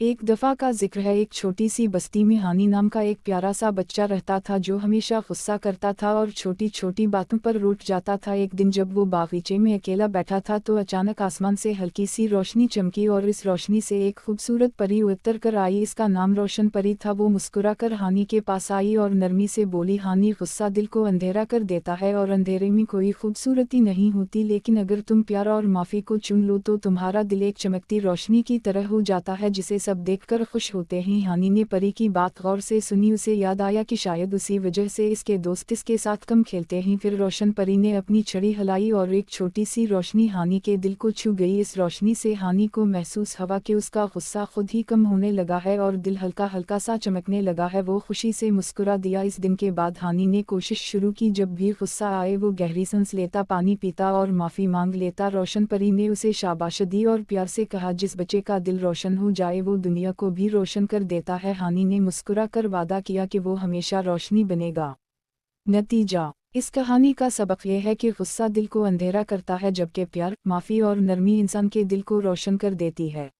एक दफ़ा का जिक्र है, एक छोटी सी बस्ती में हानी नाम का एक प्यारा सा बच्चा रहता था जो हमेशा गुस्सा करता था और छोटी छोटी बातों पर रूठ जाता था। एक दिन जब वो बागीचे में अकेला बैठा था तो अचानक आसमान से हल्की सी रोशनी चमकी और इस रोशनी से एक खूबसूरत परी उतर कर आई। इसका नाम रोशन परी था। वो मुस्कुराकर हानी के पास आई और नरमी से बोली, हानी, गुस्सा दिल को अंधेरा कर देता है और अंधेरे में कोई खूबसूरती नहीं होती, लेकिन अगर तुम प्यार और माफ़ी को चुन लो तो तुम्हारा दिल एक चमकती रोशनी की तरह हो जाता है जिसे सब देखकर खुश होते हैं। हानी ने परी की बात गौर से सुनी। उसे याद आया कि शायद उसी वजह से इसके दोस्त इसके साथ कम खेलते हैं। फिर रोशन परी ने अपनी छड़ी हिलाई और एक छोटी सी रोशनी हानी के दिल को छू गई। इस रोशनी से हानी को महसूस हुआ कि उसका गुस्सा खुद ही कम होने लगा है और दिल हल्का हल्का सा चमकने लगा है। वो खुशी से मुस्कुरा दिया। इस दिन के बाद हानी ने कोशिश शुरू की, जब भी गुस्सा आए वो गहरी सांस लेता, पानी पीता और माफ़ी मांग लेता। रोशन परी ने उसे शाबाशी दी और प्यार से कहा, जिस बच्चे का दिल रोशन हो जाए वो दुनिया को भी रोशन कर देता है। हानी ने मुस्कुरा कर वादा किया कि वो हमेशा रोशनी बनेगा। नतीजा: इस कहानी का सबक यह है कि गुस्सा दिल को अंधेरा करता है, जबकि प्यार, माफ़ी और नरमी इंसान के दिल को रोशन कर देती है।